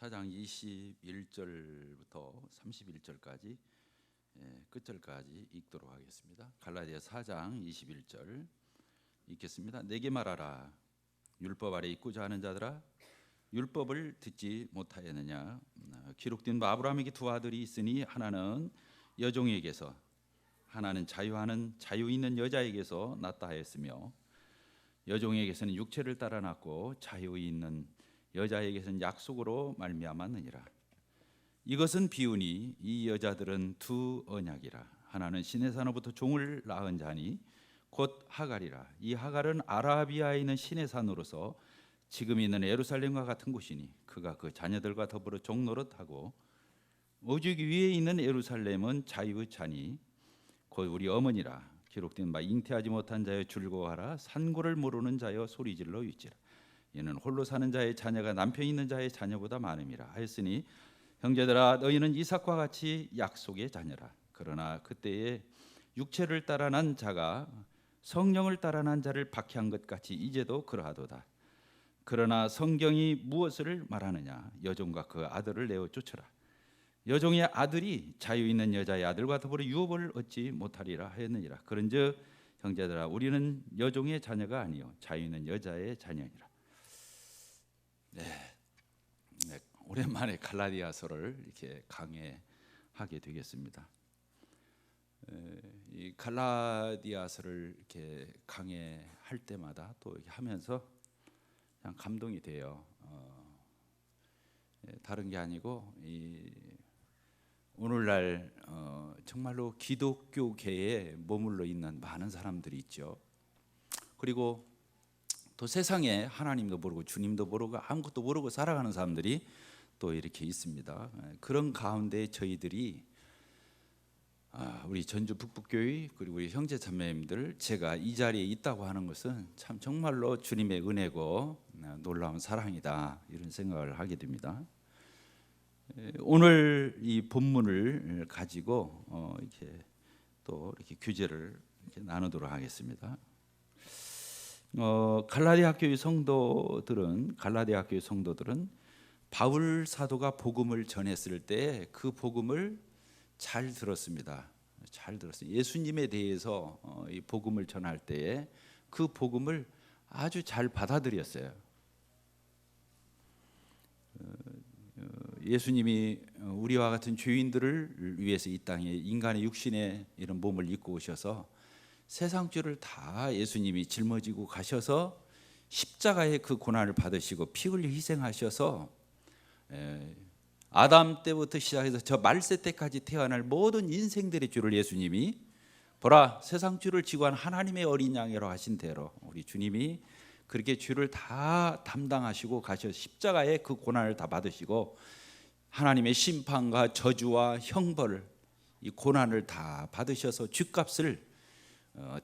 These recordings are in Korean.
4장 21절부터 31절까지 끝절까지 읽도록 하겠습니다. 갈라디아 4장 21절 읽겠습니다. 내게 말하라. 율법 아래 있고자 하는 자들아, 율법을 듣지 못하였느냐? 기록된 바 아브라함에게 두 아들이 있으니 하나는 여종에게서, 하나는 자유 있는 여자에게서 낳다 하였으며, 여종에게서는 육체를 따라 낳고 자유 있는 여자에게서는 약속으로 말미암았느니라. 이것은 비유니 이 여자들은 두 언약이라. 하나는 신의 산으로부터 종을 낳은 자니 곧 하갈이라. 이 하갈은 아라비아에 있는 신의 산으로서 지금 있는 예루살렘과 같은 곳이니 그가 그 자녀들과 더불어 종노릇하고, 오직 위에 있는 예루살렘은 자유의 자니 곧 우리 어머니라. 기록된 바 잉태하지 못한 자여 즐거워하라. 산고를 모르는 자여 소리질러 위치라. 이는 홀로 사는 자의 자녀가 남편 있는 자의 자녀보다 많음이라 하였으니, 형제들아, 너희는 이삭과 같이 약속의 자녀라. 그러나 그때에 육체를 따라 난 자가 성령을 따라 난 자를 박해한 것 같이 이제도 그러하도다. 그러나 성경이 무엇을 말하느냐? 여종과 그 아들을 내어 쫓으라. 여종의 아들이 자유 있는 여자의 아들과 더불어 유업을 얻지 못하리라 하였느니라. 그런즉 형제들아, 우리는 여종의 자녀가 아니요 자유 있는 여자의 자녀니라. 오랜만에 갈라디아서를 이렇게 강해하게 되겠습니다. 이 갈라디아서를 이렇게 강해할 때마다 또 이렇게 하면서 그냥 감동이 돼요. 다른 게 아니고 오늘날 정말로 기독교계에 머물러 있는 많은 사람들이 있죠. 그리고 또 세상에 하나님도 모르고 주님도 모르고 아무것도 모르고 살아가는 사람들이 또 이렇게 있습니다. 그런 가운데 저희들이 우리 전주 북북교회 그리고 우리 형제 자매님들, 제가 이 자리에 있다고 하는 것은 참 정말로 주님의 은혜고 놀라운 사랑이다, 이런 생각을 하게 됩니다. 오늘 이 본문을 가지고 이렇게 또 이렇게 교제를 이렇게 나누도록 하겠습니다. 갈라디아 교회 성도들은 바울 사도가 복음을 전했을 때 그 복음을 잘 들었습니다. 잘 들었어요. 예수님에 대해서 이 복음을 전할 때에 그 복음을 아주 잘 받아들였어요. 예수님이 우리와 같은 죄인들을 위해서 이 땅에 인간의 육신의 이런 몸을 입고 오셔서 세상 죄를 다 예수님이 짊어지고 가셔서 십자가의 그 고난을 받으시고 피 흘려 희생하셔서 아담 때부터 시작해서 저 말세 때까지 태어날 모든 인생들의 죄를 예수님이, 보라 세상 죄를 지고 한 하나님의 어린 양이라고 하신 대로 우리 주님이 그렇게 죄를 다 담당하시고 가셔서 십자가의 그 고난을 다 받으시고 하나님의 심판과 저주와 형벌을, 이 고난을 다 받으셔서 죗값을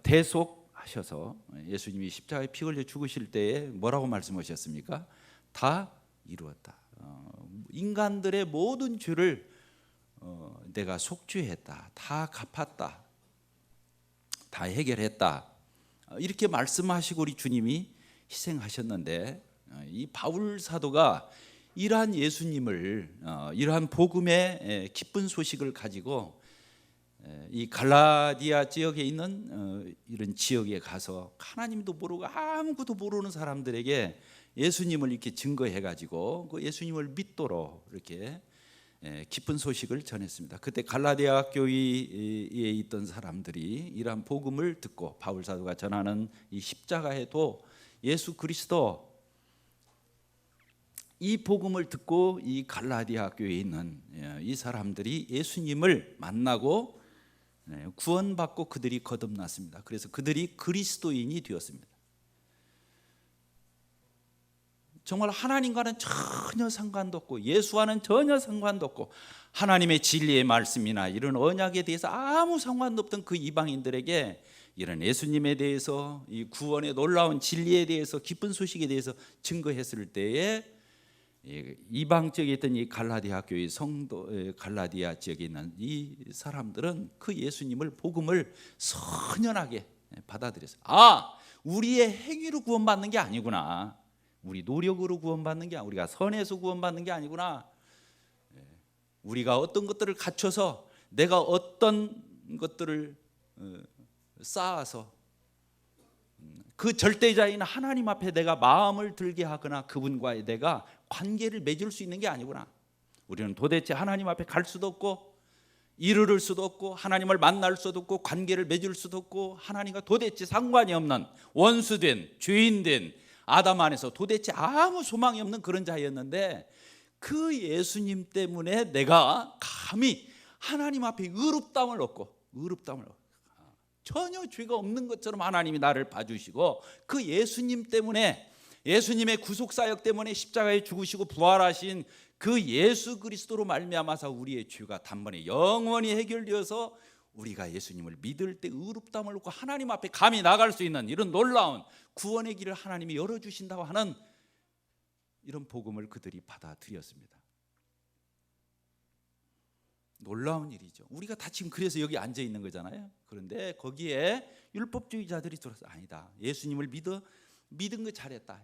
대속하셔서 예수님이 십자가에 피 흘려 죽으실 때에 뭐라고 말씀하셨습니까? 다 이루었다. 인간들의 모든 죄를 내가 속죄했다, 다 갚았다, 다 해결했다, 이렇게 말씀하시고 우리 주님이 희생하셨는데, 이 바울 사도가 이러한 예수님을, 이러한 복음의 기쁜 소식을 가지고 이 갈라디아 지역에 있는 이런 지역에 가서 하나님도 모르고 아무것도 모르는 사람들에게 예수님을 이렇게 증거해가지고 그 예수님을 믿도록 이렇게 기쁜 소식을 전했습니다. 그때 갈라디아 교회에 있던 사람들이 이러한 복음을 듣고 바울 사도가 전하는 이 십자가에도 예수 그리스도, 이 복음을 듣고 이 갈라디아 교회에 있는 이 사람들이 예수님을 만나고 구원받고 그들이 거듭났습니다. 그래서 그들이 그리스도인이 되었습니다. 정말 하나님과는 전혀 상관도 없고 예수와는 전혀 상관도 없고 하나님의 진리의 말씀이나 이런 언약에 대해서 아무 상관도 없던 그 이방인들에게 이런 예수님에 대해서, 이 구원의 놀라운 진리에 대해서, 기쁜 소식에 대해서 증거했을 때에 이방 지역에 있던 이 갈라디아 교회 성도, 갈라디아 지역에 있는 이 사람들은 그 예수님을, 복음을 선연하게 받아들였어요. 우리의 행위로 구원받는 게 아니구나. 우리 노력으로 구원받는 게 아니라, 우리가 선해서 구원받는 게 아니구나. 우리가 어떤 것들을 갖춰서, 내가 어떤 것들을 쌓아서 그 절대자인 하나님 앞에 내가 마음을 들게 하거나 그분과의 내가 관계를 맺을 수 있는 게 아니구나. 우리는 도대체 하나님 앞에 갈 수도 없고 이르를 수도 없고 하나님을 만날 수도 없고 관계를 맺을 수도 없고 하나님과 도대체 상관이 없는 원수된 죄인된 아담 안에서 도대체 아무 소망이 없는 그런 자였는데, 그 예수님 때문에 내가 감히 하나님 앞에 의롭다움을 얻고, 전혀 죄가 없는 것처럼 하나님이 나를 봐주시고, 그 예수님 때문에, 예수님의 구속사역 때문에 십자가에 죽으시고 부활하신 그 예수 그리스도로 말미암아서 우리의 죄가 단번에 영원히 해결되어서 우리가 예수님을 믿을 때 의롭다움을 얻고 하나님 앞에 감히 나갈 수 있는 이런 놀라운 구원의 길을 하나님이 열어주신다고 하는 이런 복음을 그들이 받아들였습니다. 놀라운 일이죠. 우리가 다 지금 그래서 여기 앉아 있는 거잖아요. 그런데 거기에 율법주의자들이 들어서, 아니다, 예수님을 믿은 거 잘했다,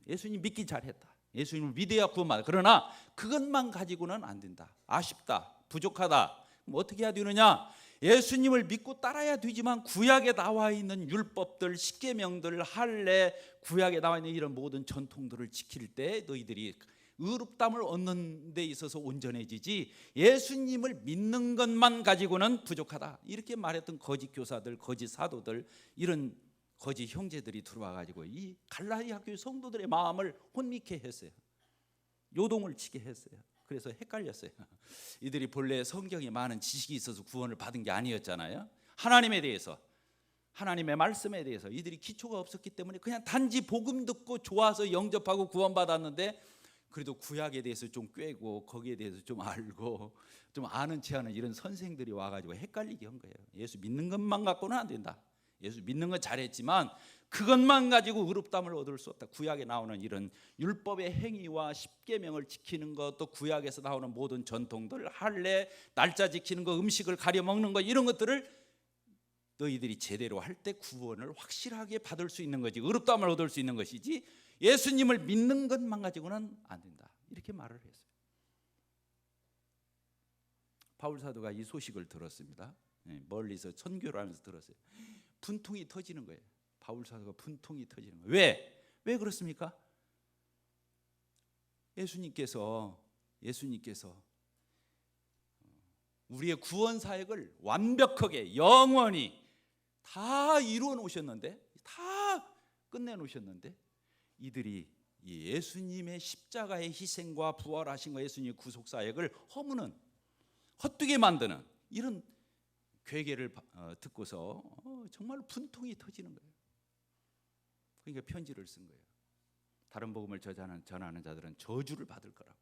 예수님 믿기 잘했다, 예수님을 믿어야 구원받아. 그러나 그것만 가지고는 안 된다, 아쉽다, 부족하다. 그럼 어떻게 해야 되느냐? 예수님을 믿고 따라야 되지만 구약에 나와 있는 율법들, 십계명들, 할례, 구약에 나와 있는 이런 모든 전통들을 지킬 때 너희들이 의롭다움을 얻는 데 있어서 온전해지지, 예수님을 믿는 것만 가지고는 부족하다. 이렇게 말했던 거짓 교사들, 거짓 사도들, 이런 거짓 형제들이 들어와 가지고 이 갈라디아 교회 성도들의 마음을 혼미케 했어요. 요동을 치게 했어요. 그래서 헷갈렸어요. 이들이 본래 성경에 많은 지식이 있어서 구원을 받은 게 아니었잖아요. 하나님에 대해서, 하나님의 말씀에 대해서 이들이 기초가 없었기 때문에 그냥 단지 복음 듣고 좋아서 영접하고 구원받았는데, 그래도 구약에 대해서 좀 꿰고 거기에 대해서 좀 알고 좀 아는 체 하는 이런 선생들이 와가지고 헷갈리게 한 거예요. 예수 믿는 것만 갖고는 안 된다, 예수 믿는 건 잘했지만 그것만 가지고 의롭다움을 얻을 수 없다. 구약에 나오는 이런 율법의 행위와 십계명을 지키는 것, 또 구약에서 나오는 모든 전통들, 할례, 날짜 지키는 것, 음식을 가려 먹는 것, 이런 것들을 너희들이 제대로 할 때 구원을 확실하게 받을 수 있는 거지, 의롭다움을 얻을 수 있는 것이지, 예수님을 믿는 것만 가지고는 안 된다. 이렇게 말을 했어요. 바울 사도가 이 소식을 들었습니다. 멀리서 선교를 하면서 들었어요. 분통이 터지는 거예요. 바울 사도가 분통이 터지는 거예요. 왜 그렇습니까? 예수님께서 우리의 구원 사역을 완벽하게 영원히 다 이루어 놓으셨는데, 다 끝내 놓으셨는데, 이들이 예수님의 십자가의 희생과 부활하신 거, 예수님의 구속 사역을 허무는, 헛되게 만드는 이런 괴계를 듣고서 정말 분통이 터지는 거예요. 그러니까 편지를 쓴 거예요. 다른 복음을 전하는 자들은 저주를 받을 거라고.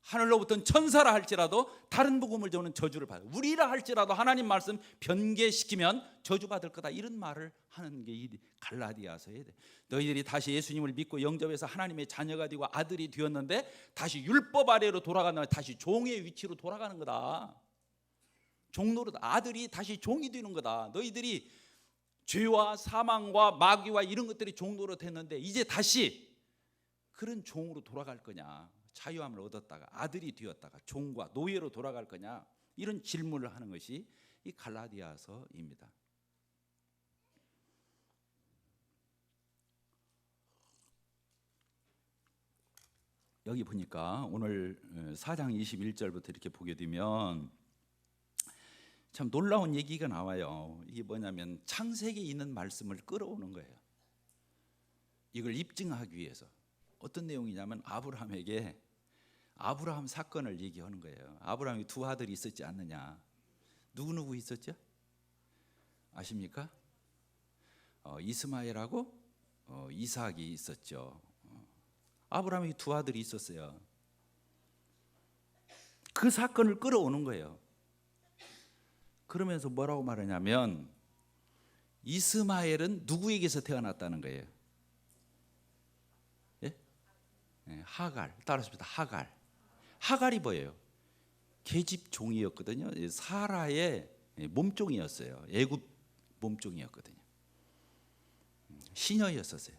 하늘로부터 천사라 할지라도 다른 복음을 전하는 저주를 받을, 우리라 할지라도 하나님 말씀 변개시키면 저주받을 거다, 이런 말을 하는 게 이 갈라디아서에 돼. 너희들이 다시 예수님을 믿고 영접해서 하나님의 자녀가 되고 아들이 되었는데 다시 율법 아래로 돌아가는, 다시 종의 위치로 돌아가는 거다. 종노릇, 아들이 다시 종이 되는 거다. 너희들이 죄와 사망과 마귀와 이런 것들이 종노릇 했는데 이제 다시 그런 종으로 돌아갈 거냐, 자유함을 얻었다가 아들이 되었다가 종과 노예로 돌아갈 거냐, 이런 질문을 하는 것이 이 갈라디아서입니다. 여기 보니까 오늘 4장 21절부터 이렇게 보게 되면 참 놀라운 얘기가 나와요. 이게 뭐냐면 창세기에 있는 말씀을 끌어오는 거예요. 이걸 입증하기 위해서. 어떤 내용이냐면 아브라함에게 아브라함 사건을 얘기하는 거예요. 아브라함이 두 아들이 있었지 않느냐. 누구 있었죠? 아십니까? 이스마엘하고 이삭이 있었죠. 아브라함이 두 아들이 있었어요. 그 사건을 끌어오는 거예요. 그러면서 뭐라고 말하냐면 이스마엘은 누구에게서 태어났다는 거예요? 예? 하갈. 따라합시다. 하갈이 뭐예요? 계집 종이었거든요. 사라의 몸종이었어요. 애굽 몸종이었거든요. 시녀였었어요.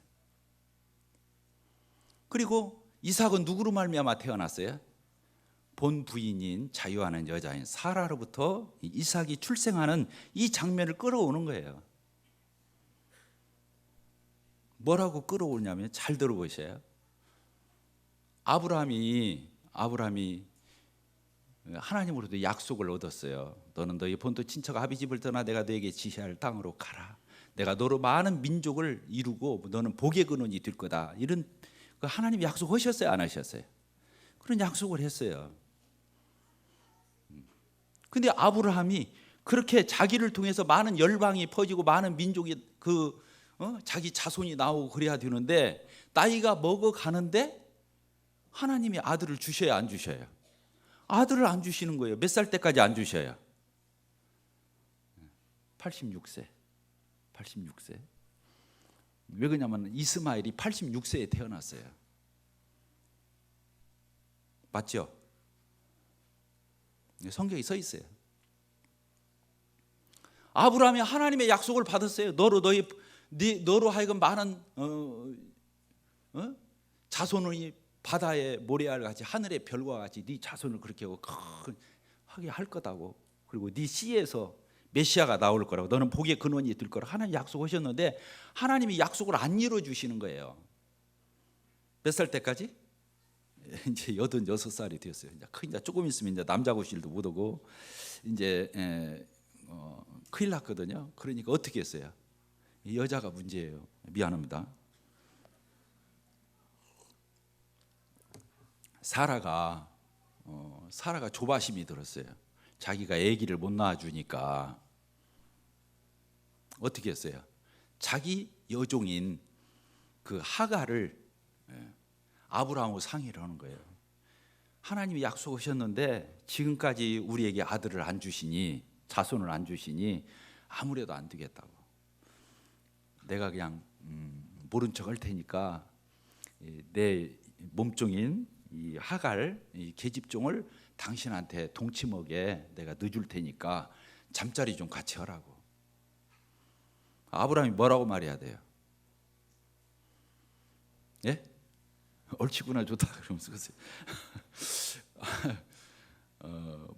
그리고 이삭은 누구로 말미암아 태어났어요? 본 부인인 자유하는 여자인 사라로부터 이삭이 출생하는 이 장면을 끌어오는 거예요. 뭐라고 끌어오냐면 잘 들어보세요. 아브라함이 하나님으로부터 약속을 얻었어요. 너는 너희 본토 친척 아비 집을 떠나 내가 너에게 지시할 땅으로 가라. 내가 너로 많은 민족을 이루고 너는 복의 근원이 될 거다. 이런 하나님 약속하셨어요, 안 하셨어요? 그런 약속을 했어요. 근데 아브라함이 그렇게 자기를 통해서 많은 열방이 퍼지고 많은 민족이 자기 자손이 나오고 그래야 되는데 나이가 먹어가는데 하나님이 아들을 주셔야 안 주셔요? 아들을 안 주시는 거예요. 몇 살 때까지 안 주셔요? 86세. 왜 그러냐면 이스마엘이 86세에 태어났어요. 맞죠? 성경에 써 있어요. 아브라함이 하나님의 약속을 받았어요. 너로 하여금 많은 자손이 바다의 모래알 같이 하늘의 별과 같이 네 자손을 그렇게 하게 할 거다고. 그리고 네 씨에서 메시아가 나올 거라고. 너는 복의 근원이 될 거라고 하나님 약속하셨는데 하나님이 약속을 안 이루어 주시는 거예요. 몇 살 때까지? 이제 86살이 되었어요. 이제 조금 있으면 이제 남자 고실도 못 오고 이제 큰일 났거든요. 그러니까 어떻게 했어요? 여자가 문제예요. 미안합니다. 사라가 조바심이 들었어요. 자기가 아기를 못 낳아주니까 어떻게 했어요? 자기 여종인 그 하갈을 아브라함하고 상의를 하는 거예요. 하나님이 약속하셨는데 지금까지 우리에게 아들을 안 주시니, 자손을 안 주시니 아무래도 안 되겠다고. 내가 그냥 모른 척 할 테니까 내 몸종인 이 하갈, 이 계집종을 당신한테 동치먹에 내가 넣어줄 테니까 잠자리 좀 같이 하라고. 아브라함이 뭐라고 말해야 돼요? 예? 옳지구나, 좋다 그러면서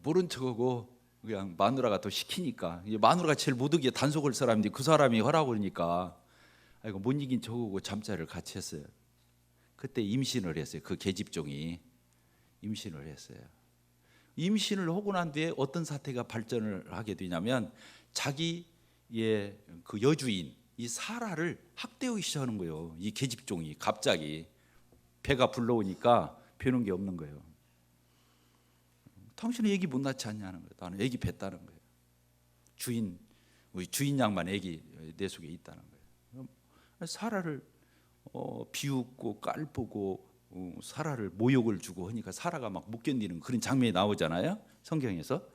모른 척하고 그냥 마누라가 또 시키니까, 마누라가 제일 못 오게 단속을 사람인데 그 사람이 하라고 그러니까 아이고 못 이긴 척하고 잠자리를 같이 했어요. 그때 임신을 했어요. 그 계집종이 임신을 했어요. 임신을 하고 난 뒤에 어떤 사태가 발전을 하게 되냐면 자기의 그 여주인 이 사라를 학대하기 시작하는 거예요. 이 계집종이 갑자기 배가 불러오니까 배는 게 없는 거예요. 당신은 애기 못 낳지 않냐는 거예요. 나는 애기 뱄다는 거예요. 우리 주인 양만 애기 내 속에 있다는 거예요. 사라를 비웃고 깔보고 사라를 모욕을 주고 하니까 사라가 막 못 견디는 그런 장면이 나오잖아요, 성경에서.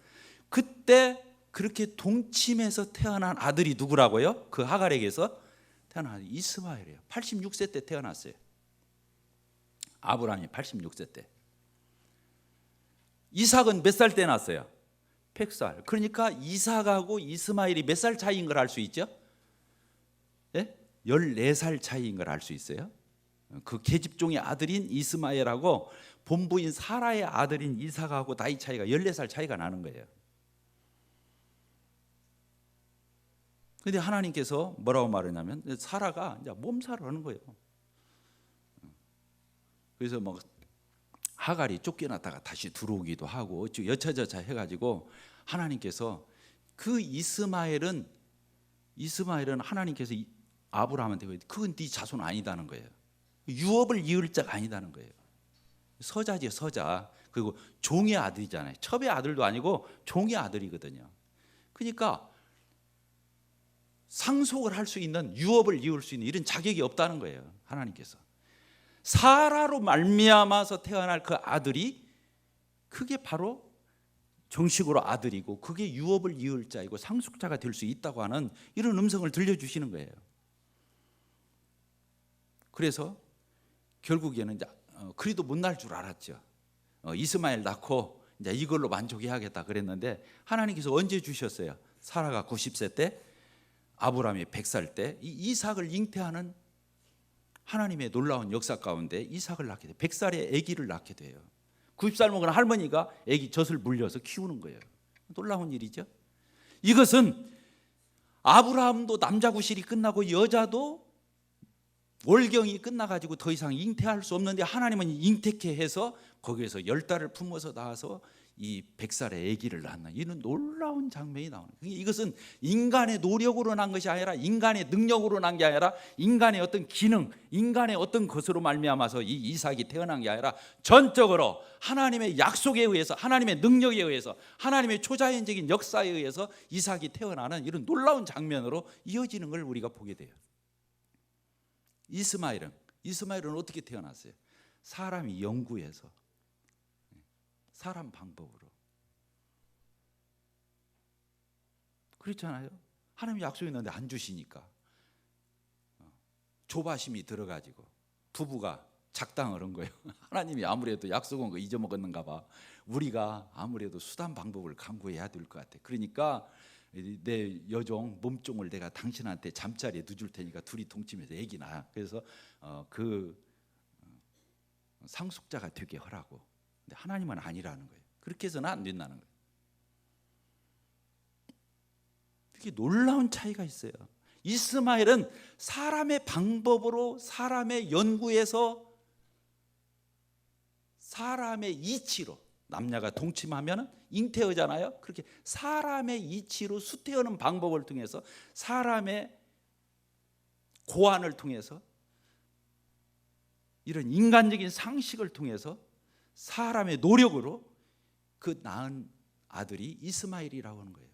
그때 그렇게 동침해서 태어난 아들이 누구라고요? 그 하갈에게서 태어난 이스마엘이에요. 86세 때 태어났어요. 아브라함이 86세 때. 이삭은 몇 살 때 났어요? 100살. 그러니까 이삭하고 이스마엘이 몇 살 차이인 걸 알 수 있죠? 예? 14살 차이인 걸 알 수 있어요. 그 계집종의 아들인 이스마엘하고 본부인 사라의 아들인 이삭하고 나이 차이가 14살 차이가 나는 거예요. 그런데 하나님께서 뭐라고 말하냐면 사라가 이제 몸살을 하는 거예요. 그래서 막 하갈이 쫓겨났다가 다시 들어오기도 하고 여차저차 해가지고 하나님께서 그 이스마엘은 하나님께서 아브라함한테 그건 네 자손 아니다는 거예요. 유업을 이을 자가 아니다는 거예요. 서자지 서자. 그리고 종의 아들이잖아요. 첩의 아들도 아니고 종의 아들이거든요. 그러니까 상속을 할 수 있는, 유업을 이을 수 있는 이런 자격이 없다는 거예요. 하나님께서 사라로 말미암아서 태어날 그 아들이 그게 바로 정식으로 아들이고 그게 유업을 이을 자이고 상속자가 될 수 있다고 하는 이런 음성을 들려주시는 거예요. 그래서 결국에는 이제 그리도 못 날 줄 알았죠. 이스마엘 낳고 이제 이걸로 만족해야겠다 그랬는데 하나님께서 언제 주셨어요? 사라가 90세 때, 아브라함이 100살 때 이 이삭을 잉태하는 하나님의 놀라운 역사 가운데 이삭을 낳게 돼요. 100살의 아기를 낳게 돼요. 90살 먹은 할머니가 아기 젖을 물려서 키우는 거예요. 놀라운 일이죠. 이것은 아브라함도 남자 구실이 끝나고 여자도 월경이 끝나가지고 더 이상 잉태할 수 없는데 하나님은 잉태케 해서 거기에서 10달을 품어서 낳아서 이 100살의 아기를 낳는 이런 놀라운 장면이 나오는 거예요. 이것은 인간의 노력으로 난 것이 아니라 인간의 능력으로 난 게 아니라 인간의 어떤 기능, 인간의 어떤 것으로 말미암아서 이 이삭이 태어난 게 아니라 전적으로 하나님의 약속에 의해서, 하나님의 능력에 의해서, 하나님의 초자연적인 역사에 의해서 이삭이 태어나는 이런 놀라운 장면으로 이어지는 걸 우리가 보게 돼요. 이스마엘은 어떻게 태어났어요? 사람이 연구해서, 사람 방법으로. 그렇잖아요. 하나님이 약속이 있는데 안 주시니까 조바심이 들어가지고 부부가 작당을 한 거예요. 하나님이 아무래도 약속 온 거 잊어먹었는가 봐. 우리가 아무래도 수단 방법을 강구해야 될 것 같아. 그러니까 내 여종 몸종을 내가 당신한테 잠자리에 누줄 테니까 둘이 동침해서 애기 낳아. 그래서 그 상속자가 되게 하라고. 근데 하나님은 아니라는 거예요. 그렇게 해서는 안 된다는 거예요. 이게 놀라운 차이가 있어요. 이스마엘은 사람의 방법으로, 사람의 연구에서, 사람의 이치로, 남녀가 동침하면 잉태하잖아요. 그렇게 사람의 이치로 수태하는 방법을 통해서, 사람의 고안을 통해서, 이런 인간적인 상식을 통해서, 사람의 노력으로 그 낳은 아들이 이스마엘이라고 하는 거예요.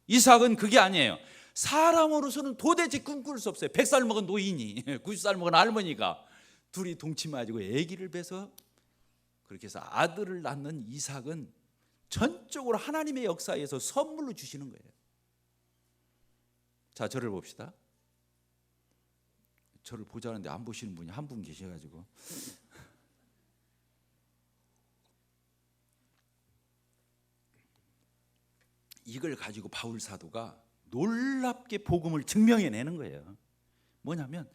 이삭은 그게 아니에요. 사람으로서는 도대체 꿈꿀 수 없어요. 100살 먹은 노인이 90살 먹은 할머니가 둘이 동침해가지고 아기를 뵈서 그렇게 해서 아들을 낳는 이삭은 전적으로 하나님의 역사에서 선물로 주시는 거예요. 자, 저를 봅시다. 저를 보자는데 안 보시는 분이 한 분 계셔가지고 이걸 가지고 바울 사도가 놀랍게 복음을 증명해내는 거예요. 뭐냐면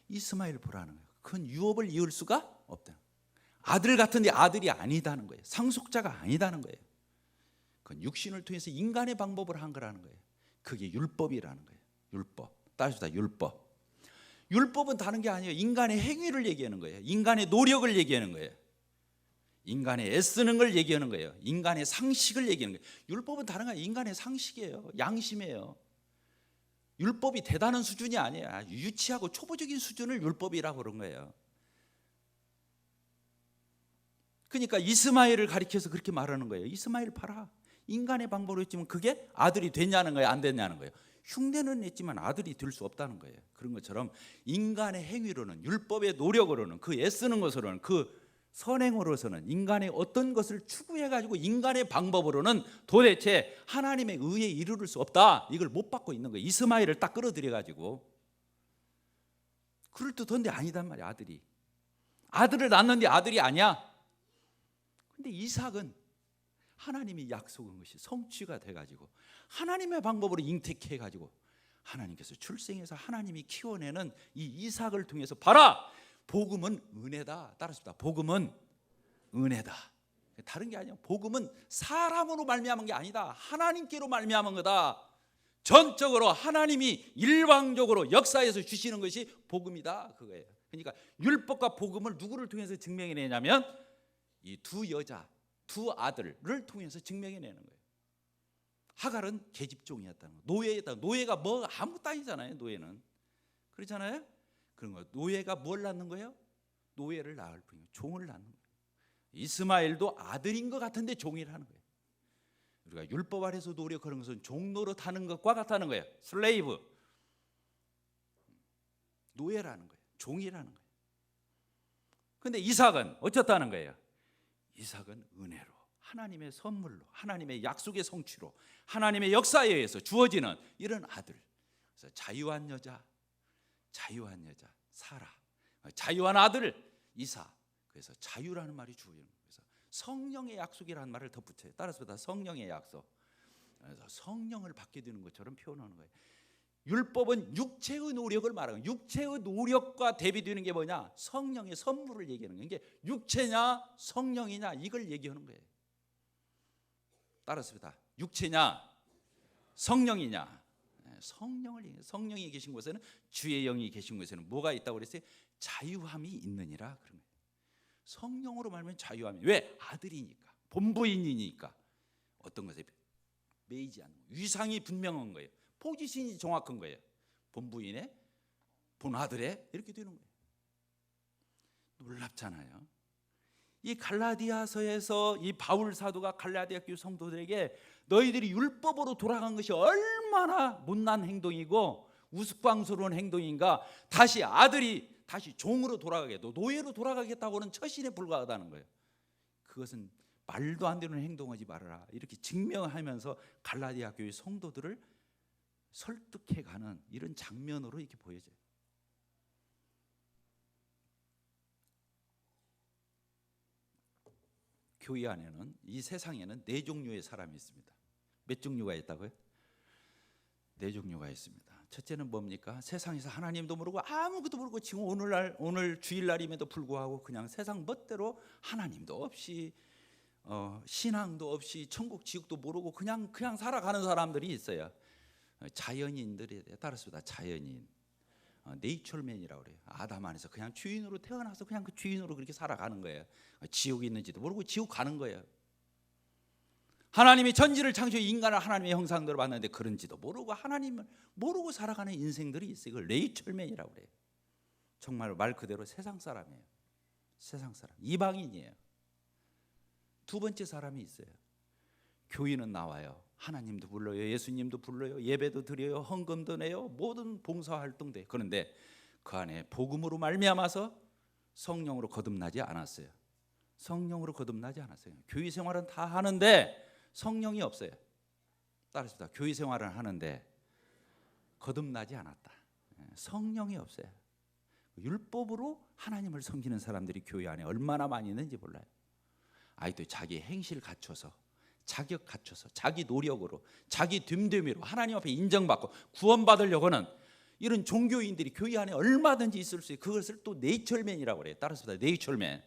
이스마엘 보라는 거예요. 큰 유업을 이을 수가 없다. 아들 같은데 아들이 아니다는 거예요. 상속자가 아니다는 거예요. 그건 육신을 통해서 인간의 방법을 한 거라는 거예요. 그게 율법이라는 거예요. 율법. 따지다 율법. 율법은 다른 게 아니에요. 인간의 행위를 얘기하는 거예요. 인간의 노력을 얘기하는 거예요. 인간의 애쓰는 걸 얘기하는 거예요. 인간의 상식을 얘기하는 거예요. 율법은 다른 거 아니에요. 인간의 상식이에요. 양심이에요. 율법이 대단한 수준이 아니에요. 유치하고 초보적인 수준을 율법이라고 그런 거예요. 그러니까 이스마엘을 가리켜서 그렇게 말하는 거예요. 이스마엘 봐라. 인간의 방법으로 했지만 그게 아들이 됐냐는 거예요, 안 됐냐는 거예요. 흉내는 냈지만 아들이 될 수 없다는 거예요. 그런 것처럼 인간의 행위로는, 율법의 노력으로는, 그 애쓰는 것으로는, 그 선행으로서는, 인간의 어떤 것을 추구해가지고 인간의 방법으로는 도대체 하나님의 의에 이르를 수 없다. 이걸 못 받고 있는 거예요. 이스마엘을 딱 끌어들여가지고. 그럴 듯한데 아니단 말이야. 아들을 낳는데 아들이 아니야. 근데 이삭은 하나님이 약속한 것이 성취가 돼가지고 하나님의 방법으로 잉태케 해가지고 하나님께서 출생해서 하나님이 키워내는 이 이삭을 통해서 봐라, 복음은 은혜다. 따라합시다. 복음은 은혜다. 다른 게 아니야. 복음은 사람으로 말미암은 게 아니다. 하나님께로 말미암은 거다. 전적으로 하나님이 일방적으로 역사에서 주시는 것이 복음이다. 그거예요. 그러니까 율법과 복음을 누구를 통해서 증명해내냐면 이 두 여자, 두 아들을 통해서 증명해내는 거예요. 하갈은 계집종이었다는 거. 노예였다. 노예가 뭐 아무것도 아니잖아요. 노예는 그렇잖아요. 그런 거. 노예가 뭘 낳는 거예요? 노예를 낳을 뿐이에요. 종을 낳는 거예요. 이스마엘도 아들인 것 같은데 종이라는 거예요. 우리가 율법 아래서 노력하는 것은 종노릇 하는 것과 같다는 거예요. 슬레이브, 노예라는 거예요. 종이라는 거예요. 그런데 이삭은 어쩌다는 거예요? 이삭은 은혜로, 하나님의 선물로, 하나님의 약속의 성취로, 하나님의 역사에 의해서 주어지는 이런 아들. 그래서 자유한 여자 사라, 자유한 아들 이삭. 그래서 자유라는 말이 주어지는 거예요. 그래서 성령의 약속이라는 말을 덧붙여요. 따라서 성령의 약속. 그래서 성령을 받게 되는 것처럼 표현하는 거예요. 율법은 육체의 노력을 말하는 거예요. 육체의 노력과 대비되는 게 뭐냐? 성령의 선물을 얘기하는 거예요. 이게 육체냐 성령이냐 이걸 얘기하는 거예요. 따랐습니다. 육체냐 성령이냐? 성령이 계신 곳에는 주의 영이 계신 곳에는 뭐가 있다고 그랬어요? 자유함이 있느니라 그런 거예요. 성령으로 말하면 자유함이. 왜? 아들이니까, 본부인이니까. 어떤 것에 매이지 않는 거예요. 위상이 분명한 거예요. 포지션이 정확한 거예요. 본부인의 본아들의 이렇게 되는 거예요. 놀랍잖아요. 이 갈라디아서에서 이 바울 사도가 갈라디아 교회 성도들에게 너희들이 율법으로 돌아간 것이 얼마나 못난 행동이고 우스꽝스러운 행동인가, 다시 아들이 다시 종으로 돌아가겠다, 노예로 돌아가겠다고는 처신에 불과하다는 거예요. 그것은 말도 안 되는 행동하지 말아라 이렇게 증명하면서 갈라디아 교회 성도들을 설득해가는 이런 장면으로 이렇게 보여져요. 교회 안에는, 이 세상에는 네 종류의 사람이 있습니다. 몇 종류가 있다고요? 네 종류가 있습니다. 첫째는 뭡니까? 세상에서 하나님도 모르고 아무것도 모르고 지금 오늘 주일날임에도 불구하고 그냥 세상 멋대로 하나님도 없이 신앙도 없이 천국 지옥도 모르고 그냥 살아가는 사람들이 있어요. 자연인들에 따랐습니다. 자연인, 네이처맨이라고 그래요. 아담 안에서 그냥 주인으로 태어나서 그냥 그 주인으로 그렇게 살아가는 거예요. 지옥이 있는지도 모르고 지옥 가는 거예요. 하나님이 천지를 창조해 인간을 하나님의 형상대로 만드는데 그런지도 모르고 하나님을 모르고 살아가는 인생들이 있어요. 이걸 네이처맨이라고 그래요. 정말 말 그대로 세상 사람이에요. 세상 사람, 이방인이에요. 두 번째 사람이 있어요. 교인은 나와요. 하나님도 불러요, 예수님도 불러요, 예배도 드려요, 헌금도 내요, 모든 봉사활동도 해요. 그런데 그 안에 복음으로 말미암아서 성령으로 거듭나지 않았어요. 성령으로 거듭나지 않았어요. 교회 생활은 다 하는데 성령이 없어요. 따라서 교회 생활은 하는데 거듭나지 않았다. 성령이 없어요. 율법으로 하나님을 섬기는 사람들이 교회 안에 얼마나 많이 있는지 몰라요. 아이도 자기 행실 갖춰서, 자격 갖춰서, 자기 노력으로, 자기 됨됨이로 하나님 앞에 인정받고 구원받으려고 하는 이런 종교인들이 교회 안에 얼마든지 있을 수 있어요. 그것을 또 네이처맨이라고 그래요. 따라서 네이처맨.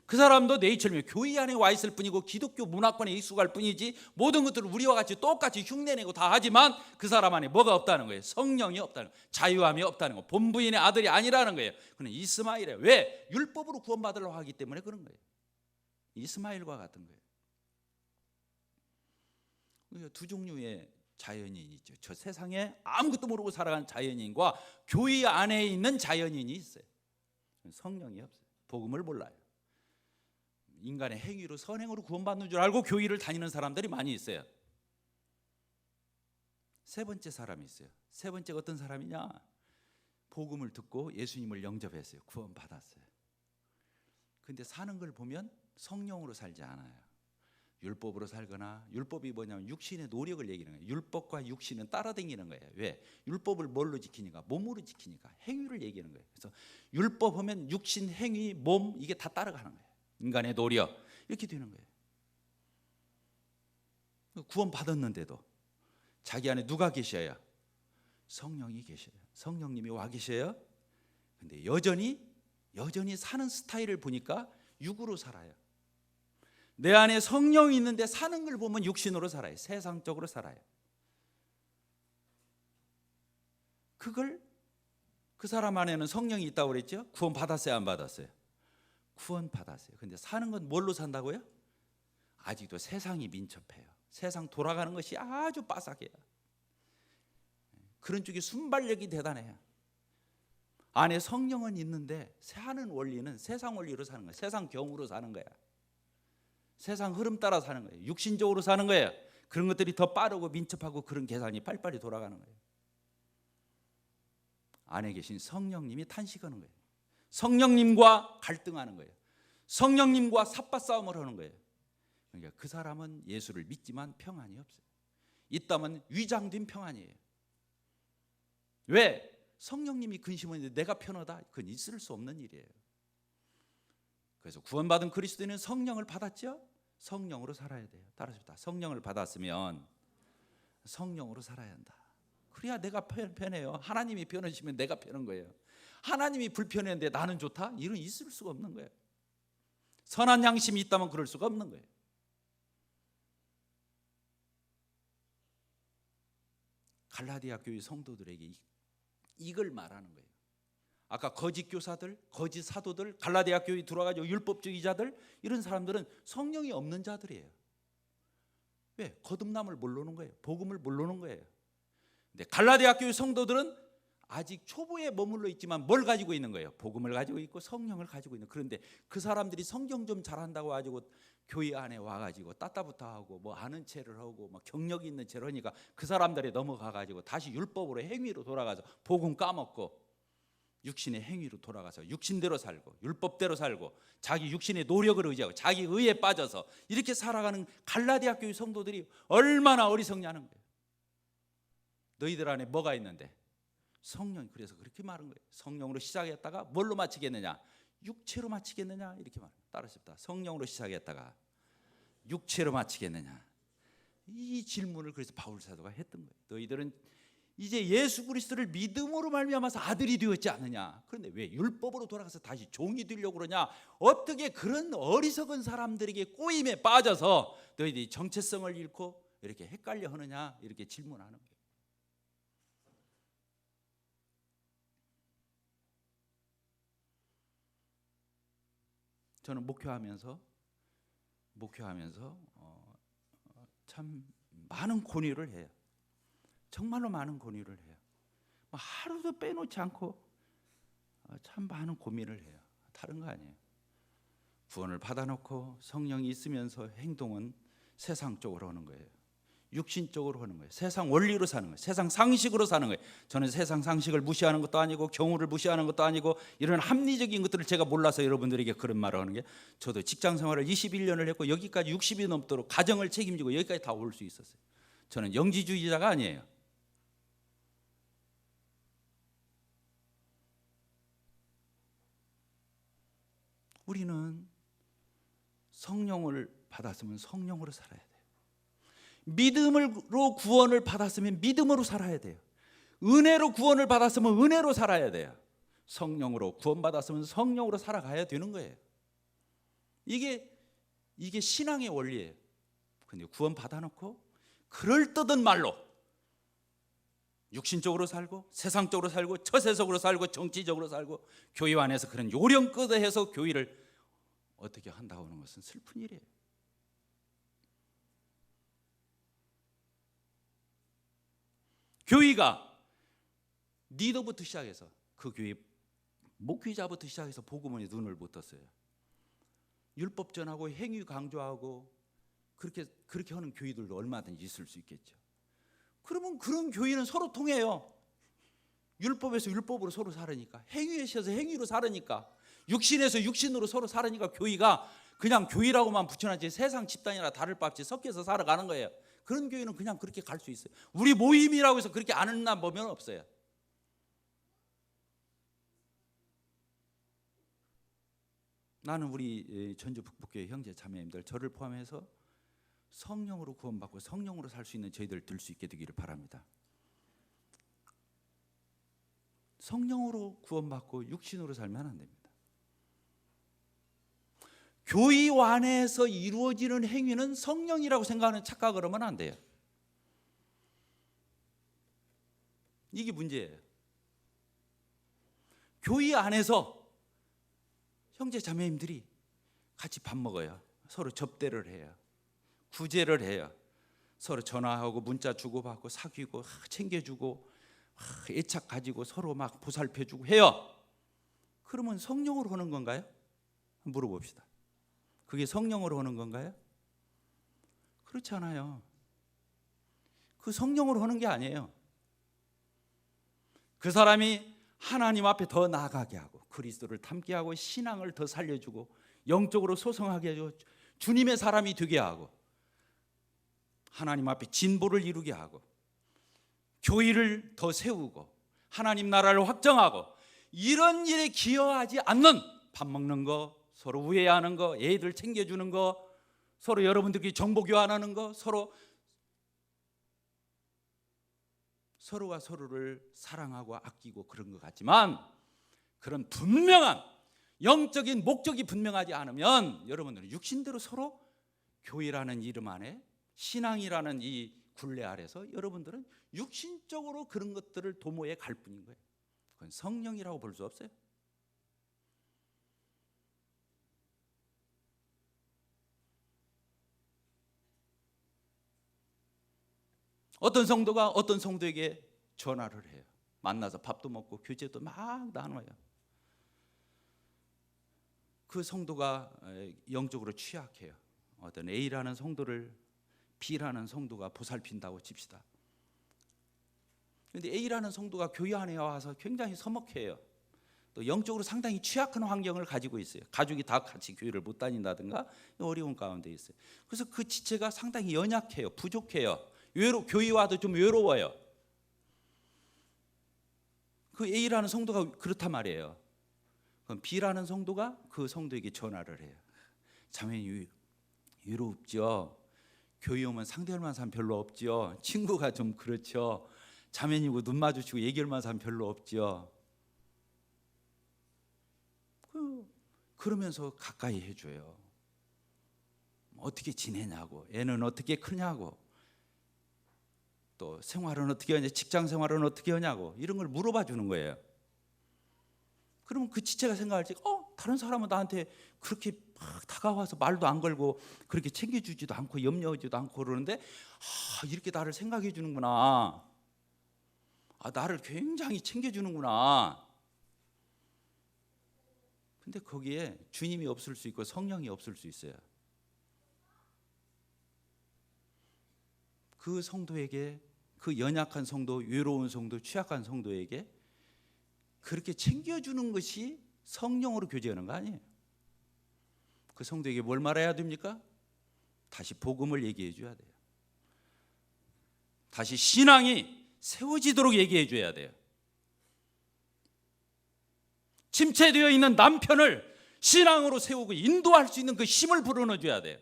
그 사람도 네이처맨, 교회 안에 와 있을 뿐이고 기독교 문화권에 익숙할 뿐이지 모든 것들을 우리와 같이 똑같이 흉내내고 다 하지만 그 사람 안에 뭐가 없다는 거예요? 성령이 없다는 거예요. 자유함이 없다는 거예요. 본부인의 아들이 아니라는 거예요. 그는 이스마엘이에요. 왜? 율법으로 구원받으려고 하기 때문에 그런 거예요. 이스마엘과 같은 거예요. 두 종류의 자연인이 있죠. 저 세상에 아무것도 모르고 살아가는 자연인과 교회 안에 있는 자연인이 있어요. 성령이 없어요. 복음을 몰라요. 인간의 행위로, 선행으로 구원받는 줄 알고 교회를 다니는 사람들이 많이 있어요. 세 번째 사람이 있어요. 세 번째가 어떤 사람이냐? 복음을 듣고 예수님을 영접했어요. 구원받았어요. 근데 사는 걸 보면 성령으로 살지 않아요. 율법으로 살거나, 율법이 뭐냐면 육신의 노력을 얘기하는 거예요. 율법과 육신은 따라다니는 거예요. 왜? 율법을 뭘로 지키니까? 몸으로 지키니까. 행위를 얘기하는 거예요. 그래서 율법 하면 육신, 행위, 몸 이게 다 따라가는 거예요. 인간의 노력 이렇게 되는 거예요. 구원 받았는데도 자기 안에 누가 계셔요? 성령이 계셔요. 성령님이 와 계셔요. 근데 여전히 사는 스타일을 보니까 육으로 살아요. 내 안에 성령이 있는데 사는 걸 보면 육신으로 살아요. 세상적으로 살아요. 그걸 그 사람 안에는 성령이 있다고 그랬죠? 구원 받았어요, 안 받았어요? 구원 받았어요. 근데 사는 건 뭘로 산다고요? 아직도 세상이 민첩해요. 세상 돌아가는 것이 아주 빠삭해요. 그런 쪽이 순발력이 대단해요. 안에 성령은 있는데 사는 원리는 세상 원리로 사는 거예요. 세상 경우로 사는 거야. 세상 흐름 따라 사는 거예요. 육신적으로 사는 거예요. 그런 것들이 더 빠르고 민첩하고 그런 계산이 빨리빨리 돌아가는 거예요. 안에 계신 성령님이 탄식하는 거예요. 성령님과 갈등하는 거예요. 성령님과 삿바싸움을 하는 거예요. 그러니까 그 사람은 예수를 믿지만 평안이 없어요. 있다면 위장된 평안이에요. 왜? 성령님이 근심하는데 내가 편하다? 그건 있을 수 없는 일이에요. 그래서 구원받은 그리스도인은 성령을 받았죠? 성령으로 살아야 돼요. 따라서 성령을 받았으면 성령으로 살아야 한다. 그래야 내가 편해요. 하나님이 편하시면 내가 편한 거예요. 하나님이 불편했는데 나는 좋다? 이런 있을 수가 없는 거예요. 선한 양심이 있다면 그럴 수가 없는 거예요. 갈라디아 교회 성도들에게 이걸 말하는 거예요. 아까 거짓 교사들, 거짓 사도들, 갈라디아 교회 들어와가지고 율법주의자들, 이런 사람들은 성령이 없는 자들이에요. 왜? 거듭남을 모르는 거예요. 복음을 모르는 거예요. 근데 갈라디아 교회 성도들은 아직 초보에 머물러 있지만 뭘 가지고 있는 거예요? 복음을 가지고 있고 성령을 가지고 있는. 그런데 그 사람들이 성경 좀 잘한다고 가지고 교회 안에 와가지고 따따부타하고 뭐 아는 체를 하고 뭐 경력이 있는 체를 하니까 그 사람들이 넘어가가지고 다시 율법으로 행위로 돌아가서 복음 까먹고 육신의 행위로 돌아가서 육신대로 살고 율법대로 살고 자기 육신의 노력을 의지하고 자기 의에 빠져서 이렇게 살아가는 갈라디아 교회 성도들이 얼마나 어리석냐는 거예요. 너희들 안에 뭐가 있는데? 성령. 그래서 그렇게 말한 거예요. 성령으로 시작했다가 뭘로 마치겠느냐? 육체로 마치겠느냐? 이렇게 말합니다. 따라합시다. 성령으로 시작했다가 육체로 마치겠느냐? 이 질문을 그래서 바울 사도가 했던 거예요. 너희들은 이제 예수 그리스도를 믿음으로 말미암아서 아들이 되었지 않느냐? 그런데 왜 율법으로 돌아가서 다시 종이 되려고 그러냐? 어떻게 그런 어리석은 사람들에게 꼬임에 빠져서 너희들이 정체성을 잃고 이렇게 헷갈려 하느냐? 이렇게 질문하는 거예요. 저는 목회하면서 참 많은 권유를 해요. 정말로 많은 권유를 해요. 하루도 빼놓지 않고 참 많은 고민을 해요. 다른 거 아니에요. 구원을 받아놓고 성령이 있으면서 행동은 세상 쪽으로 하는 거예요. 육신적으로 하는 거예요. 세상 원리로 사는 거예요. 세상 상식으로 사는 거예요. 저는 세상 상식을 무시하는 것도 아니고 경우를 무시하는 것도 아니고 이런 합리적인 것들을 제가 몰라서 여러분들에게 그런 말을 하는 게, 저도 직장 생활을 21년을 했고 여기까지 60이 넘도록 가정을 책임지고 여기까지 다 올 수 있었어요. 저는 영지주의자가 아니에요. 우리는 성령을 받았으면 성령으로 살아야 돼요. 믿음으로 구원을 받았으면 믿음으로 살아야 돼요. 은혜로 구원을 받았으면 은혜로 살아야 돼요. 성령으로 구원받았으면 성령으로 살아가야 되는 거예요. 이게 신앙의 원리예요. 근데 구원 받아놓고 그럴듯한 말로 육신적으로 살고 세상적으로 살고 처세적으로 살고 정치적으로 살고 교회 안에서 그런 요령껏해서 교회를 어떻게 한다고 하는 것은 슬픈 일이에요. 교회가 리더부터 시작해서 그 교회 목회자부터 시작해서 복음에 눈을 못 떴어요. 율법 전하고 행위 강조하고 그렇게 하는 교회들도 얼마든지 있을 수 있겠죠. 그러면 그런 교회는 서로 통해요. 율법에서 율법으로 서로 살으니까, 행위에서 행위로 살으니까, 육신에서 육신으로 서로 살으니까 교회가 그냥 교회라고만 붙여놨지 세상 집단이나 다를 바 없이 섞여서 살아가는 거예요. 그런 교회는 그냥 그렇게 갈 수 있어요. 우리 모임이라고 해서 그렇게 안 했나 보면 없어요. 나는 우리 전주 북북교회 형제 자매님들, 저를 포함해서 성령으로 구원받고 성령으로 살 수 있는 저희들 될 수 있게 되기를 바랍니다. 성령으로 구원받고 육신으로 살면 안 됩니다. 교회 안에서 이루어지는 행위는 성령이라고 생각하는 착각을 하면 안 돼요. 이게 문제예요. 교회 안에서 형제 자매님들이 같이 밥 먹어요. 서로 접대를 해요. 구제를 해요. 서로 전화하고 문자 주고받고 사귀고 챙겨주고 애착 가지고 서로 막 보살펴주고 해요. 그러면 성령으로 하는 건가요? 물어봅시다. 그게 성령으로 하는 건가요? 그렇지 않아요. 그 성령으로 하는 게 아니에요. 그 사람이 하나님 앞에 더 나아가게 하고 그리스도를 닮게 하고 신앙을 더 살려주고 영적으로 소성하게 해주고 주님의 사람이 되게 하고 하나님 앞에 진보를 이루게 하고 교회를 더 세우고 하나님 나라를 확정하고 이런 일에 기여하지 않는 밥 먹는 거, 서로 우애하는 거, 애들 챙겨주는 거, 서로 여러분들끼리 정보 교환하는 거, 서로 서로가 서로를 사랑하고 아끼고 그런 것 같지만 그런 분명한 영적인 목적이 분명하지 않으면 여러분들은 육신대로 서로 교회라는 이름 안에 신앙이라는 이 굴레 아래서 여러분들은 육신적으로 그런 것들을 도모해 갈 뿐인 거예요. 그건 성령이라고 볼 수 없어요. 어떤 성도가 어떤 성도에게 전화를 해요. 만나서 밥도 먹고 교제도 막 나눠요. 그 성도가 영적으로 취약해요. 어떤 A라는 성도를 B라는 성도가 보살핀다고 칩시다. 그런데 A라는 성도가 교회 안에 와서 굉장히 서먹해요. 또 영적으로 상당히 취약한 환경을 가지고 있어요. 가족이 다 같이 교회를 못 다닌다든가 어려운 가운데 있어요. 그래서 그 지체가 상당히 연약해요. 부족해요. 교회 와도 좀 외로워요. 그 A라는 성도가 그렇단 말이에요. 그럼 B라는 성도가 그 성도에게 전화를 해요. 자매님 외롭죠? 교회 오면 상대할 만한 사람 별로 없죠? 친구가 좀 그렇죠? 자매님하고 눈 마주치고 얘기할 만한 사람 별로 없죠? 그러면서 가까이 해줘요. 어떻게 지내냐고, 애는 어떻게 크냐고, 또 생활은 어떻게 하냐, 직장 생활은 어떻게 하냐고 이런 걸 물어봐 주는 거예요. 그러면 그 지체가 생각할 때 다른 사람은 나한테 그렇게 막 다가와서 말도 안 걸고 그렇게 챙겨주지도 않고 염려하지도 않고 그러는데 이렇게 나를 생각해 주는구나. 나를 굉장히 챙겨주는구나. 근데 거기에 주님이 없을 수 있고 성령이 없을 수 있어요. 그 성도에게, 그 연약한 성도, 외로운 성도, 취약한 성도에게 그렇게 챙겨주는 것이 성령으로 교제하는 거 아니에요. 그 성도에게 뭘 말해야 됩니까? 다시 복음을 얘기해 줘야 돼요. 다시 신앙이 세워지도록 얘기해 줘야 돼요. 침체되어 있는 남편을 신앙으로 세우고 인도할 수 있는 그 힘을 불어넣어 줘야 돼요.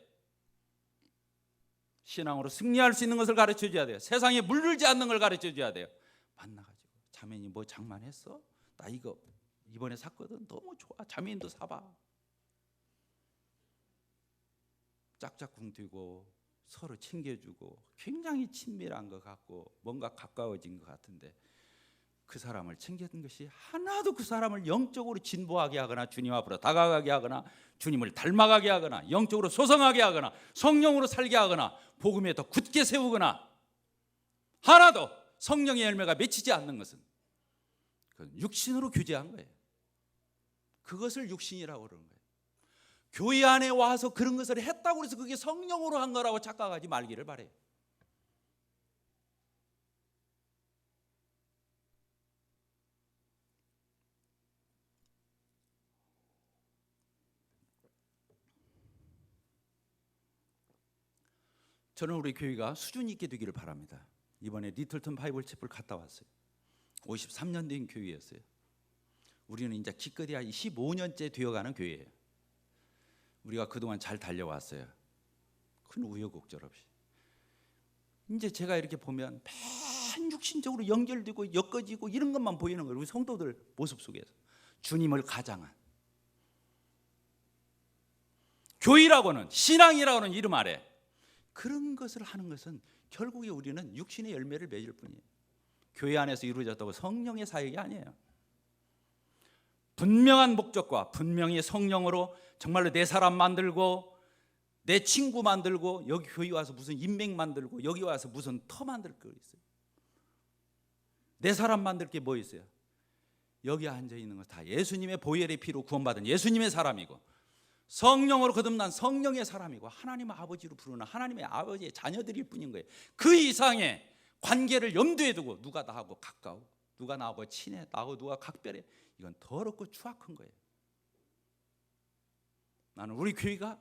신앙으로 승리할 수 있는 것을 가르쳐 줘야 돼요. 세상에 물들지 않는 걸 가르쳐 줘야 돼요. 만나가지고 자매님 뭐 장만했어? 나 이거 이번에 샀거든. 너무 좋아. 자매님도 사봐. 짝짝꿍 뛰고 서로 챙겨주고 굉장히 친밀한 것 같고 뭔가 가까워진 것 같은데 그 사람을 챙겼던 것이 하나도 그 사람을 영적으로 진보하게 하거나 주님 앞으로 다가가게 하거나 주님을 닮아가게 하거나 영적으로 소성하게 하거나 성령으로 살게 하거나 복음에 더 굳게 세우거나 하나도 성령의 열매가 맺히지 않는 것은 그건 육신으로 규제한 거예요. 그것을 육신이라고 그러는 거예요. 교회 안에 와서 그런 것을 했다고 해서 그게 성령으로 한 거라고 착각하지 말기를 바래요. 저는 우리 교회가 수준 있게 되기를 바랍니다. 이번에 리틀턴 바이블 채플 갔다 왔어요. 53년 된 교회였어요. 우리는 이제 기껏해야 15년째 되어가는 교회예요. 우리가 그동안 잘 달려왔어요. 큰 우여곡절 없이. 이제 제가 이렇게 보면 맨 육신적으로 연결되고 엮어지고 이런 것만 보이는 거예요. 우리 성도들 모습 속에서 주님을 가장한 교회라고는 신앙이라고는 이름 아래 그런 것을 하는 것은 결국에 우리는 육신의 열매를 맺을 뿐이에요. 교회 안에서 이루어졌다고 성령의 사역이 아니에요. 분명한 목적과 분명히 성령으로 정말로 내 사람 만들고 내 친구 만들고 여기 교회 와서 무슨 인맥 만들고 여기 와서 무슨 터 만들 거 있어요. 내 사람 만들 게 뭐 있어요? 여기 앉아 있는 거 다 예수님의 보혈의 피로 구원받은 예수님의 사람이고 성령으로 거듭난 성령의 사람이고 하나님 아버지로 부르는 하나님의 아버지의 자녀들일 뿐인 거예요. 그 이상의 관계를 염두에 두고 누가 나하고 가까워, 누가 나하고 친해, 나하고 누가 각별해, 이건 더럽고 추악한 거예요. 나는 우리 교회가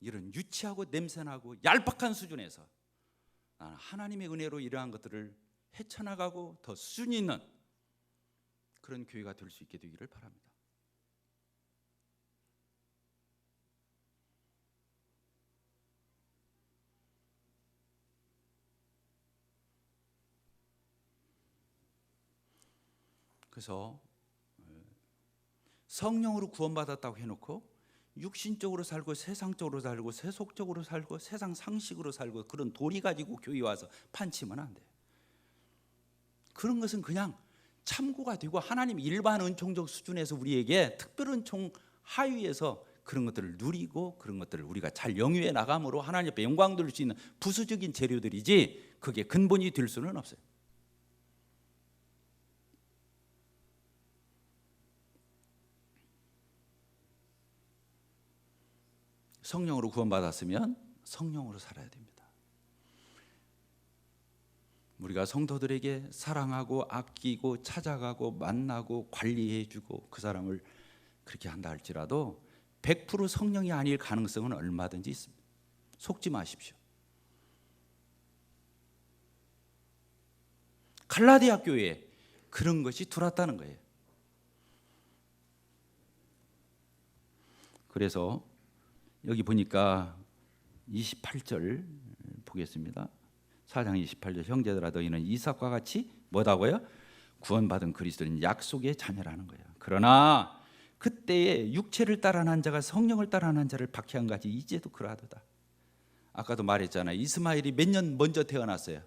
이런 유치하고 냄새나고 얄팍한 수준에서 나는 하나님의 은혜로 이러한 것들을 헤쳐나가고 더 수준 있는 그런 교회가 될 수 있게 되기를 바랍니다. 그래서 성령으로 구원받았다고 해놓고 육신적으로 살고 세상적으로 살고 세속적으로 살고 세상 상식으로 살고 그런 도리 가지고 교회 와서 판치면 안 돼요. 그런 것은 그냥 참고가 되고 하나님 일반 은총적 수준에서 우리에게 특별 은총 하위에서 그런 것들을 누리고 그런 것들을 우리가 잘 영위해 나감으로 하나님 앞에 영광 돌릴 수 있는 부수적인 재료들이지 그게 근본이 될 수는 없어요. 성령으로 구원받았으면 성령으로 살아야 됩니다. 우리가 성도들에게 사랑하고 아끼고 찾아가고 만나고 관리해주고 그 사람을 그렇게 한다 할지라도 100% 성령이 아닐 가능성은 얼마든지 있습니다. 속지 마십시오. 갈라디아 교회에 그런 것이 들어왔다는 거예요. 그래서 여기 보니까 28절 보겠습니다. 4장 28절 형제들아 너희는 이삭과 같이 뭐다고요? 구원받은 그리스도인 약속의 자녀라는 거예요. 그러나 그때에 육체를 따라 난 자가 성령을 따라 난 자를 박해한 같이 이제도 그러하도다. 아까도 말했잖아요. 이스마엘이 몇 년 먼저 태어났어요?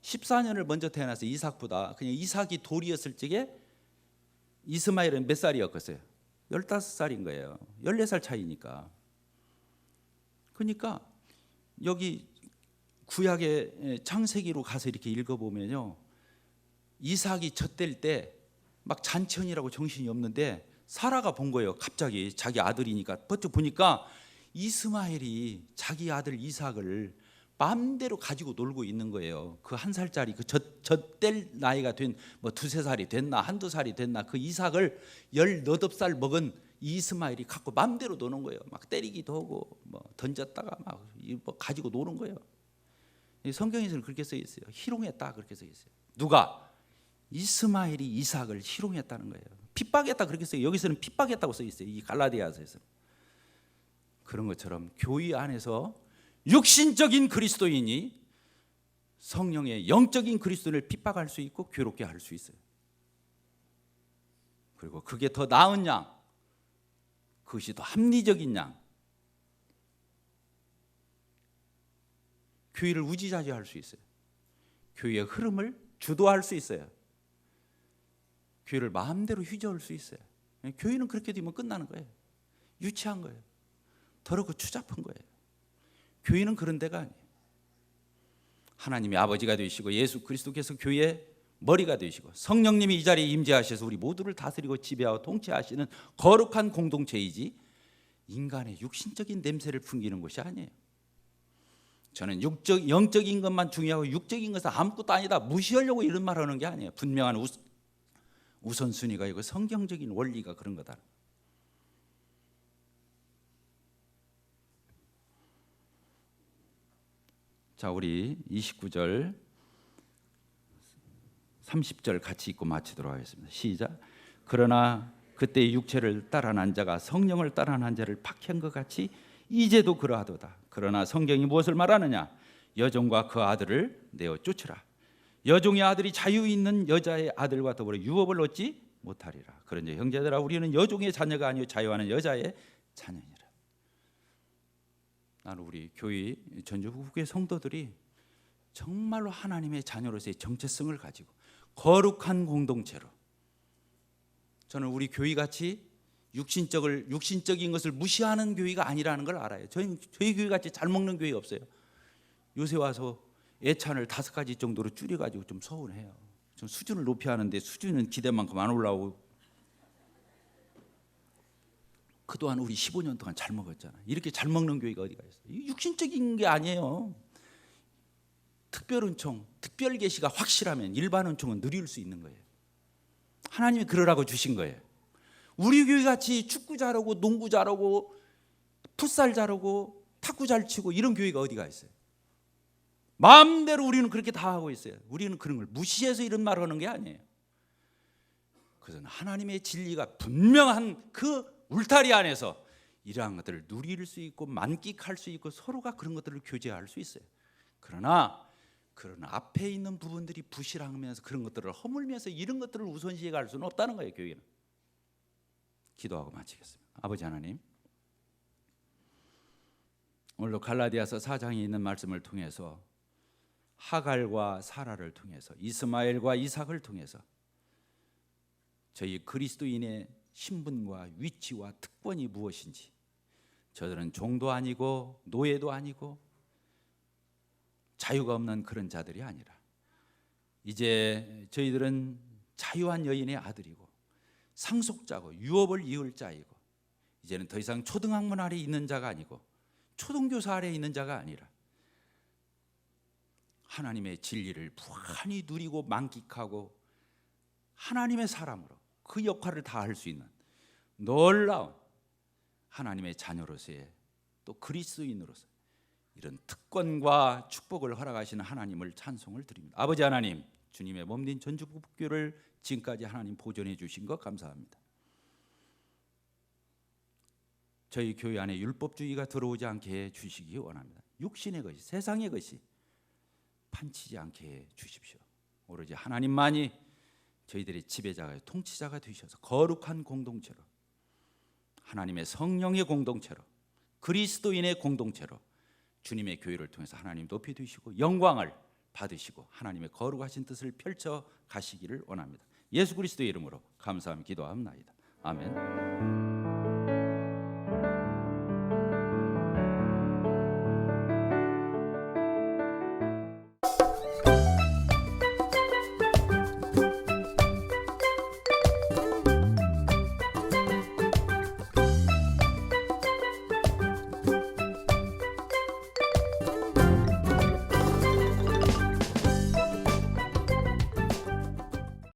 14년을 먼저 태어났어요. 이삭보다. 그냥 이삭이 돌이었을 적에 이스마엘은 몇 살이었겠어요? 15살인 거예요. 14살 차이니까. 그러니까 여기 구약의 창세기로 가서 이렇게 읽어보면요, 이삭이 젖될 때 막 잔치언이라고 정신이 없는데 사라가 본 거예요. 갑자기 자기 아들이니까 버쩍 보니까 이스마엘이 자기 아들 이삭을 마음대로 가지고 놀고 있는 거예요. 그 1살짜리 그 젖될 나이가 된 뭐 2-3살이 됐나 1-2살이 됐나 그 이삭을 18살 먹은 이스마엘이 갖고 마음대로 노는 거예요. 막 때리기도 하고 뭐 던졌다가 막 가지고 노는 거예요. 성경에서는 그렇게 써 있어요. 희롱했다 그렇게 써 있어요. 누가? 이스마엘이 이삭을 희롱했다는 거예요. 핍박했다 그렇게 써요. 여기서는 핍박했다고 써 있어요. 이 갈라디아서에서. 그런 것처럼 교회 안에서 육신적인 그리스도인이 성령의 영적인 그리스도인을 핍박할 수 있고 괴롭게 할 수 있어요. 그리고 그게 더 나은 양, 그것이 더 합리적인 양, 교회를 우지자지할 수 있어요. 교회의 흐름을 주도할 수 있어요. 교회를 마음대로 휘저을 수 있어요. 교회는 그렇게 되면 끝나는 거예요. 유치한 거예요. 더럽고 추잡한 거예요. 교회는 그런 데가 아니에요. 하나님이 아버지가 되시고 예수 그리스도께서 교회의 머리가 되시고 성령님이 이 자리에 임재하셔서 우리 모두를 다스리고 지배하고 통치하시는 거룩한 공동체이지 인간의 육신적인 냄새를 풍기는 것이 아니에요. 저는 영적인 것만 중요하고 육적인 것은 아무것도 아니다 무시하려고 이런 말 하는 게 아니에요. 분명한 우선순위가 있고 성경적인 원리가 그런 거다. 자, 우리 29절 30절 같이 읽고 마치도록 하겠습니다. 시작. 그러나 그때 육체를 따라 난 자가 성령을 따라 난 자를 박해한 것 같이 이제도 그러하도다. 그러나 성경이 무엇을 말하느냐? 여종과 그 아들을 내어 쫓으라. 여종의 아들이 자유 있는 여자의 아들과 더불어 유업을 얻지 못하리라. 그런즉 형제들아 우리는 여종의 자녀가 아니요 자유하는 여자의 자녀니라. 나는 우리 교회 전주국의 성도들이 정말로 하나님의 자녀로서의 정체성을 가지고 거룩한 공동체로, 저는 우리 교회같이 육신적인 것을 무시하는 교회가 아니라는 걸 알아요. 저희 교회같이 잘 먹는 교회 없어요. 요새 와서 예찬을 5가지 정도로 줄여가지고 좀 서운해요. 좀 수준을 높여야 하는데 수준은 기대만큼 안 올라오고, 그동안 우리 15년 동안 잘 먹었잖아. 이렇게 잘 먹는 교회가 어디가 있어요? 육신적인 게 아니에요. 특별 은총, 특별 계시가 확실하면 일반 은총은 누릴 수 있는 거예요. 하나님이 그러라고 주신 거예요. 우리 교회 같이 축구 잘하고 농구 잘하고 풋살 잘하고 탁구 잘 치고 이런 교회가 어디가 있어요? 마음대로 우리는 그렇게 다 하고 있어요. 우리는 그런 걸 무시해서 이런 말을 하는 게 아니에요. 그것은 하나님의 진리가 분명한 그 울타리 안에서 이러한 것들을 누릴 수 있고 만끽할 수 있고 서로가 그런 것들을 교제할 수 있어요. 그러나 그런 앞에 있는 부분들이 부실하면서 그런 것들을 허물면서 이런 것들을 우선시해 갈 수는 없다는 거예요. 교회는. 기도하고 마치겠습니다. 아버지 하나님, 오늘도 갈라디아서 4장에 있는 말씀을 통해서 하갈과 사라를 통해서 이스마엘과 이삭을 통해서 저희 그리스도인의 신분과 위치와 특권이 무엇인지, 저들은 종도 아니고 노예도 아니고 자유가 없는 그런 자들이 아니라 이제 저희들은 자유한 여인의 아들이고 상속자고 유업을 이을 자이고 이제는 더 이상 초등학문 아래 있는 자가 아니고 초등교사 아래 있는 자가 아니라 하나님의 진리를 무한히 누리고 만끽하고 하나님의 사람으로 그 역할을 다할 수 있는 놀라운 하나님의 자녀로서의 또 그리스도인으로서 이런 특권과 축복을 허락하시는 하나님을 찬송을 드립니다. 아버지 하나님, 주님의 몸된 전주국교를 지금까지 하나님 보존해 주신 것 감사합니다. 저희 교회 안에 율법주의가 들어오지 않게 해 주시기 원합니다. 육신의 것이, 세상의 것이 판치지 않게 해 주십시오. 오로지 하나님만이 저희들의 지배자가, 통치자가 되셔서 거룩한 공동체로, 하나님의 성령의 공동체로, 그리스도인의 공동체로 주님의 교회를 통해서 하나님 높이 두시고 영광을 받으시고 하나님의 거룩하신 뜻을 펼쳐 가시기를 원합니다. 예수 그리스도의 이름으로 감사하며 기도합나이다. 아멘.